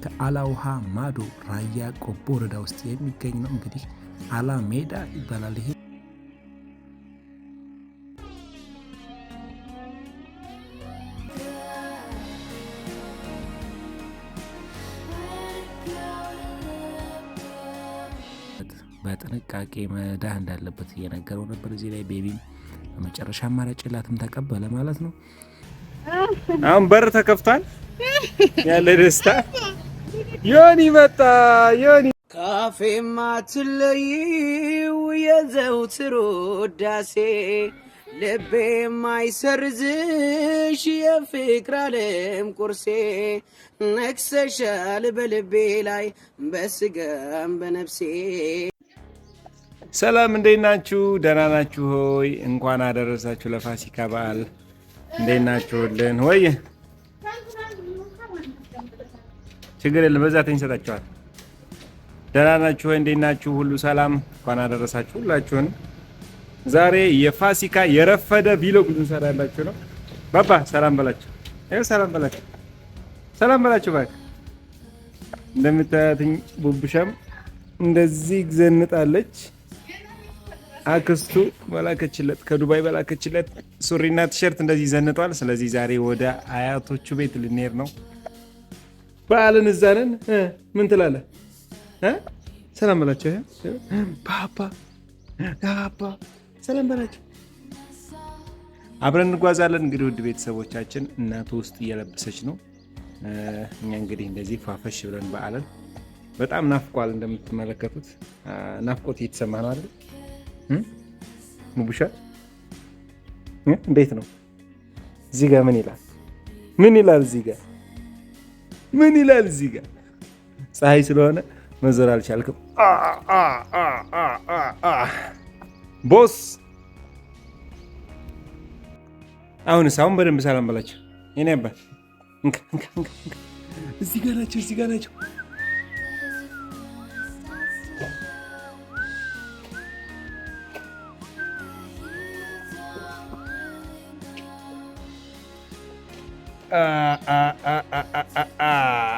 ከአላውሃ ማዶ ራያ ቆቦ ወረዳ ውስጥ የሚገኝ ነው። እንግዲህ አላ ሜዳ ይባላል ይሄ። በጥንቃቄ መዳህ እንዳለበት እየነገረው ነበር። እዚህ ላይ ቤቢም በመጨረሻ አማራጭ የላትም ተቀበለ ማለት ነው። አሁን በር ተከፍቷል። ያለ ደስታ ዮኒ መጣ። ዮኒ ካፌማ ትለይው የዘውትር ውዳሴ ልቤ ማይሰርዝሽ የፍቅር ዓለም ቁርሴ ነክሰሻል በልቤ ላይ በስጋም በነፍሴ። ሰላም እንዴት ናችሁ? ደህና ናችሁ ሆይ? እንኳን አደረሳችሁ ለፋሲካ በዓል። እንዴት ናችሁልን? ወይ ችግር የለም በዛ ተንሰጣችኋል። ደህና ናችሁ ሆይ? እንዴት ናችሁ? ሁሉ ሰላም? እንኳን አደረሳችሁ ሁላችሁን። ዛሬ የፋሲካ የረፈደ ቪሎግ እንሰራላችሁ ነው። ባባ ሰላም በላችሁ። ይኸው ሰላም በላችሁ። ሰላም በላችሁ ባክ። እንደምታያትኝ ቡብሻም እንደዚህ ዘንጣለች። አክስቱ በላከችለት ከዱባይ በላከችለት ሱሪና ቲሸርት እንደዚህ ዘንጧል። ስለዚህ ዛሬ ወደ አያቶቹ ቤት ልንሄድ ነው። በዓልን እዛ ነን። ምን ትላለህ? ሰላም በላቸው። ባባ ባባ ሰላም በላቸው። አብረን እንጓዛለን። እንግዲህ ውድ ቤተሰቦቻችን እናቱ ውስጥ እየለበሰች ነው። እኛ እንግዲህ እንደዚህ ፋፈሽ ብለን በዓልን በጣም ናፍቋል። እንደምትመለከቱት ናፍቆት እየተሰማ ነው አይደል? ሙቡሻ እንዴት ነው? እዚህ ጋር ምን ይላል? ምን ይላል? እዚህ ጋር ምን ይላል? እዚህ ጋር ፀሐይ ስለሆነ መዞር አልቻልክም። ቦስ አሁን በደንብ ሰላም በላቸው። የኔ አባት እዚህ ጋር ናቸው፣ እዚህ ጋር ናቸው።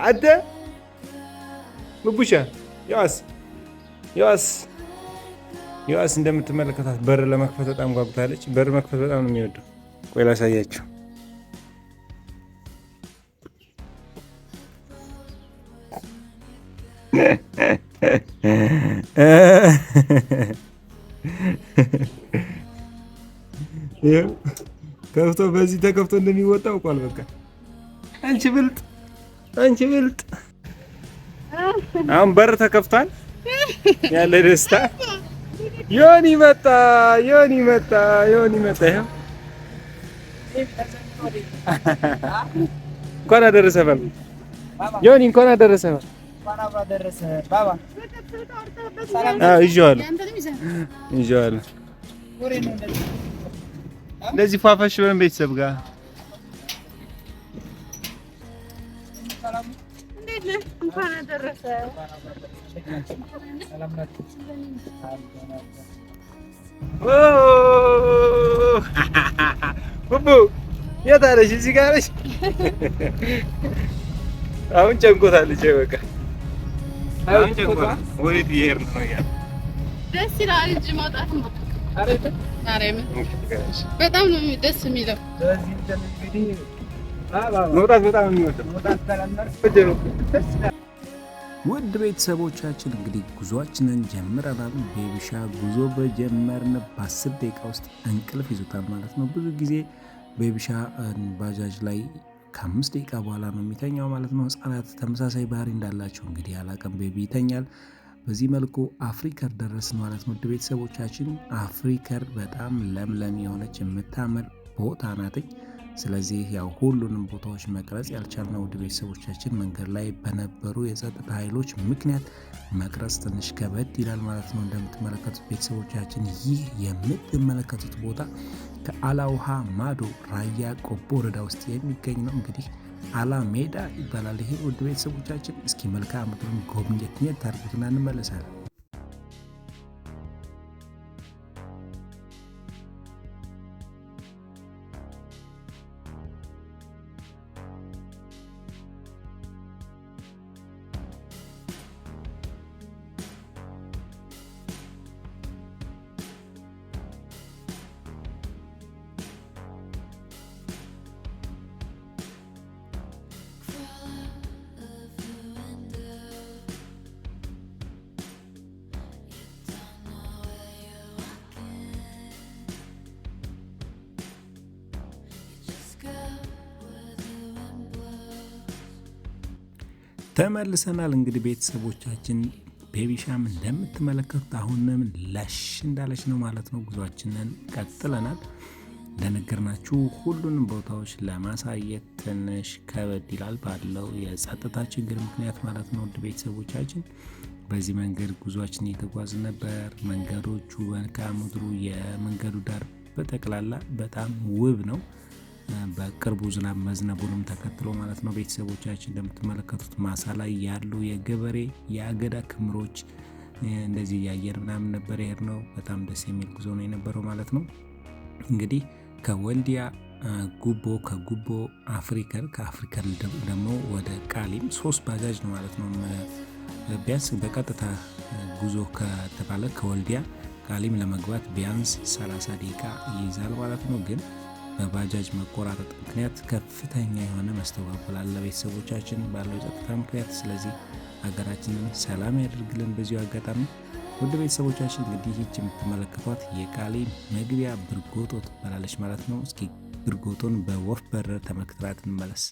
አደ ሙቡሻ የዋስ እንደምትመለከታት በር ለመክፈት በጣም ጓጉታለች። በር መክፈት በጣም ነው የሚወደው። ቆይ ላሳያችሁ። ከፍቶ በዚህ ተከፍቶ እንደሚወጣ አውቋል። በቃ አንቺ ብልጥ። አሁን በር ተከፍቷል። ያለ ደስታ ዮኒ መጣ። ይኸው እንኳን አደረሰ በል ዮኒ፣ እንኳን አደረሰ በል። ይዤዋለሁ እንደዚህ ፏፈሽ ብለን ቤተሰብ ጋር እንኳን አደረሰ። ቡቡ የት አለሽ? እዚህ ጋር ነሽ። አሁን ጨንቆታለች። በቃ አሁን ጨንቆታል። ወዴት እየሄድን ነው? ያ ደስ ይላል እንጂ ማውጣት ነው። በጣም ነው ደስ የሚለው። መውጣት በጣም የሚወደው። ውድ ቤተሰቦቻችን እንግዲህ ጉዟችንን ጀምረናል። ቤቢሻ ጉዞ በጀመርን በ10 ደቂቃ ውስጥ እንቅልፍ ይዞታል ማለት ነው። ብዙ ጊዜ ቤቢሻ ባጃጅ ላይ ከ5 ደቂቃ በኋላ ነው የሚተኛው ማለት ነው። ህጻናት ተመሳሳይ ባህሪ እንዳላቸው እንግዲህ አላቀም። ቤቢ ይተኛል። በዚህ መልኩ አፍሪከር ደረስን ማለት ነው። ውድ ቤተሰቦቻችን አፍሪከር በጣም ለምለም የሆነች የምታምር ቦታ ናትኝ። ስለዚህ ያው ሁሉንም ቦታዎች መቅረጽ ያልቻልነው ውድ ቤተሰቦቻችን መንገድ ላይ በነበሩ የጸጥታ ኃይሎች ምክንያት መቅረጽ ትንሽ ከበድ ይላል ማለት ነው። እንደምትመለከቱት ቤተሰቦቻችን ይህ የምትመለከቱት ቦታ ከአላውሃ ማዶ ራያ ቆቦ ወረዳ ውስጥ የሚገኝ ነው። እንግዲህ አላ ሜዳ ይባላል ይሄ። ውድ ቤተሰቦቻችን እስኪ መልክዓ ምድሩን ጎብኘት ታርጉትና እንመለሳለን። ተመልሰናል። እንግዲህ ቤተሰቦቻችን ቤቢሻም እንደምትመለከቱት አሁንም ለሽ እንዳለች ነው ማለት ነው። ጉዟችንን ቀጥለናል። እንደነገርናችሁ ሁሉንም ቦታዎች ለማሳየት ትንሽ ከበድ ይላል ባለው የጸጥታ ችግር ምክንያት ማለት ነው። ውድ ቤተሰቦቻችን በዚህ መንገድ ጉዟችን እየተጓዝ ነበር። መንገዶቹ፣ መልክዓ ምድሩ፣ የመንገዱ ዳር በጠቅላላ በጣም ውብ ነው። በቅርቡ ዝናብ መዝነቡንም ተከትሎ ማለት ነው። ቤተሰቦቻችን እንደምትመለከቱት ማሳ ላይ ያሉ የገበሬ የአገዳ ክምሮች እንደዚህ እያየን ምናምን ነበር ይሄድ ነው። በጣም ደስ የሚል ጉዞ ነው የነበረው ማለት ነው። እንግዲህ ከወልዲያ ጉቦ፣ ከጉቦ አፍሪከር፣ ከአፍሪከር ደግሞ ወደ ቃሊም 3 ባጃጅ ነው ማለት ነው። ቢያንስ በቀጥታ ጉዞ ከተባለ ከወልዲያ ቃሊም ለመግባት ቢያንስ 30 ደቂቃ ይይዛል ማለት ነው። ግን በባጃጅ መቆራረጥ ምክንያት ከፍተኛ የሆነ መስተጓጎል አለ ቤተሰቦቻችን ባለው የጸጥታ ምክንያት። ስለዚህ ሀገራችንን ሰላም ያደርግልን። በዚሁ አጋጣሚ ውድ ቤተሰቦቻችን እንግዲህ ይህች የምትመለከቷት የቃሊም መግቢያ ብርጎጦ ትባላለች ማለት ነው። እስኪ ብርጎጦን በወፍ በረር ተመልክተናት እንመለስ።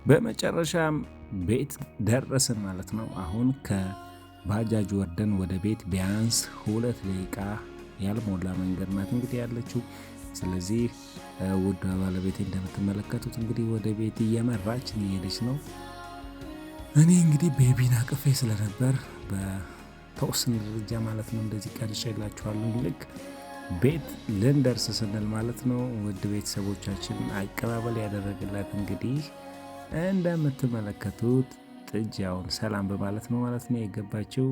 በመጨረሻም ቤት ደረስን ማለት ነው። አሁን ከባጃጅ ወርደን ወደ ቤት ቢያንስ 2 ደቂቃ ያልሞላ መንገድ ናት እንግዲህ ያለችው። ስለዚህ ውድ ባለቤቴ እንደምትመለከቱት እንግዲህ ወደ ቤት እየመራች እየሄደች ነው። እኔ እንግዲህ ቤቢን አቅፌ ስለነበር በተወሰነ ደረጃ ማለት ነው እንደዚህ ቀርጬላችኋለሁ። ልክ ቤት ልንደርስ ስንል ማለት ነው ውድ ቤተሰቦቻችን አቀባበል ያደረግላት እንግዲህ እንደምትመለከቱት ጥጃውን ሰላም በማለት ነው ማለት ነው የገባችው።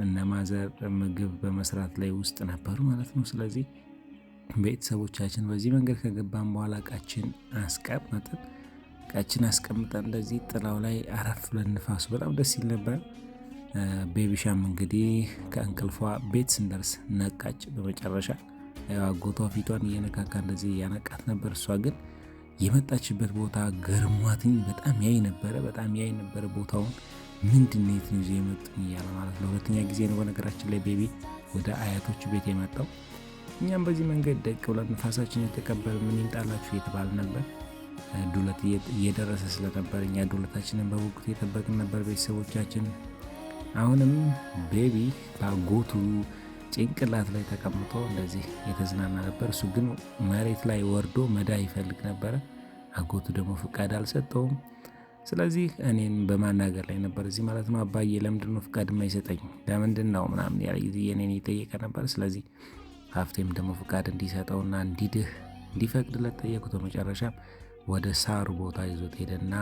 እነማዘር ምግብ በመስራት ላይ ውስጥ ነበሩ ማለት ነው። ስለዚህ ቤተሰቦቻችን በዚህ መንገድ ከገባን በኋላ እቃችን አስቀምጠን እንደዚህ ጥላው ላይ አረፍ ብለን ንፋሱ በጣም ደስ ይል ነበር። ቤቢሻም እንግዲህ ከእንቅልፏ ቤት ስንደርስ ነቃች። በመጨረሻ አጎቷ ፊቷን እየነካካ እንደዚህ እያነቃት ነበር። እሷ ግን የመጣችበት ቦታ ገርሟትኝ በጣም ያይ ነበረ ቦታውን ምንድነው የት ነው የመጡኝ እያለ ማለት ነው። 2ኛ ጊዜ ነው በነገራችን ላይ ቤቢ ወደ አያቶቹ ቤት የመጣው። እኛም በዚህ መንገድ ደቅ ብለን ንፋሳችን የተቀበል ምን ይምጣላችሁ እየተባለ ነበር። ዱለት እየደረሰ ስለነበር እኛ ዱለታችንን በጉጉት የጠበቅን ነበር ቤተሰቦቻችን። አሁንም ቤቢ በአጎቱ ጭንቅላት ላይ ተቀምጦ እንደዚህ የተዝናና ነበር። እሱ ግን መሬት ላይ ወርዶ መዳህ ይፈልግ ነበረ። አጎቱ ደግሞ ፍቃድ አልሰጠውም። ስለዚህ እኔን በማናገር ላይ ነበር እዚህ ማለት ነው። አባዬ ለምንድን ነው ፍቃድ የማይሰጠኝ ለምንድን ነው ምናምን ያለ ጊዜ እኔን እየጠየቀ ነበር። ስለዚህ ሀፍቴም ደግሞ ፍቃድ እንዲሰጠውና እንዲፈቅድለት ጠየቁት። በመጨረሻም ወደ ሳሩ ቦታ ይዞት ሄደና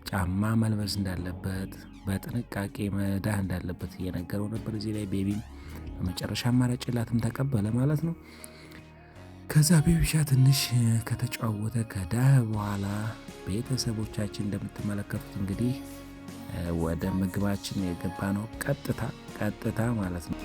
ጫማ መልበስ እንዳለበት በጥንቃቄ መዳህ እንዳለበት እየነገረው ነበር። እዚህ ላይ ቤቢም በመጨረሻ አማራጭ ላትም ተቀበለ ማለት ነው። ከዛ ቤቢሻ ትንሽ ከተጫወተ ከዳህ በኋላ ቤተሰቦቻችን እንደምትመለከቱት እንግዲህ ወደ ምግባችን የገባ ነው። ቀጥታ ማለት ነው።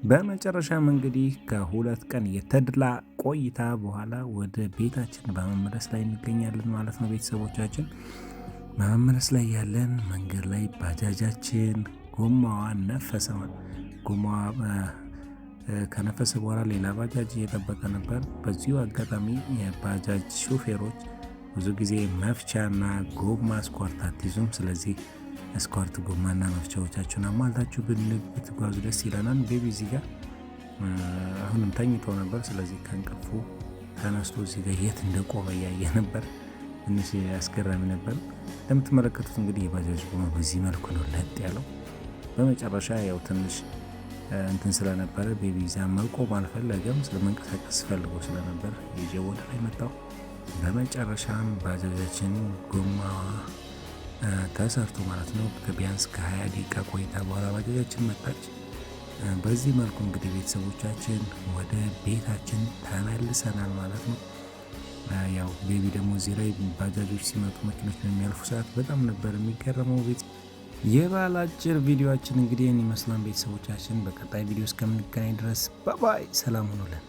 በመጨረሻም እንግዲህ ከ2 ቀን የተድላ ቆይታ በኋላ ወደ ቤታችን በመመለስ ላይ እንገኛለን ማለት ነው። ቤተሰቦቻችን በመመለስ ላይ ያለን መንገድ ላይ ባጃጃችን ጎማዋ ነፈሰ። ጎማዋ ከነፈሰ በኋላ ሌላ ባጃጅ እየጠበቀ ነበር። በዚሁ አጋጣሚ የባጃጅ ሾፌሮች ብዙ ጊዜ መፍቻና ጎማ ስኳርት አትይዙም። ስለዚህ ስኳርት ጎማና መፍቻዎቻችሁን አሟልታችሁ ብትጓዙ ደስ ይለናል። ቤቢ እዚህ ጋር አሁንም ተኝቶ ነበር። ስለዚህ ከእንቅልፉ ተነስቶ እዚህ ጋር የት እንደቆመ እያየ ነበር። ትንሽ አስገራሚ ነበር። እንደምትመለከቱት እንግዲህ የባጃጅ ጎማ በዚህ መልኩ ነው ለጥ ያለው። በመጨረሻ ያው ትንሽ እንትን ስለነበረ ቤቢ ዛ መቆም አልፈለገም። ስለመንቀሳቀስ ፈልጎ ስለነበር ይዤ ወደ ላይ መጣው። በመጨረሻም ባጃጃችን ጎማ ተሰርቶ ማለት ነው ቢያንስ ከ20 ደቂቃ ቆይታ በኋላ ባጃጃችን መጣች። በዚህ መልኩ እንግዲህ ቤተሰቦቻችን ወደ ቤታችን ተመልሰናል ማለት ነው። ያው ቤቢ ደግሞ እዚህ ላይ ባጃጆች ሲመጡ መኪኖች በሚያልፉ ሰዓት በጣም ነበር የሚገረመው። የበዓል አጭር ቪዲዮችን እንግዲህ ይመስላል ቤተሰቦቻችን። በቀጣይ ቪዲዮ እስከምንገናኝ ድረስ ባባይ፣ ሰላም ሁኑልን።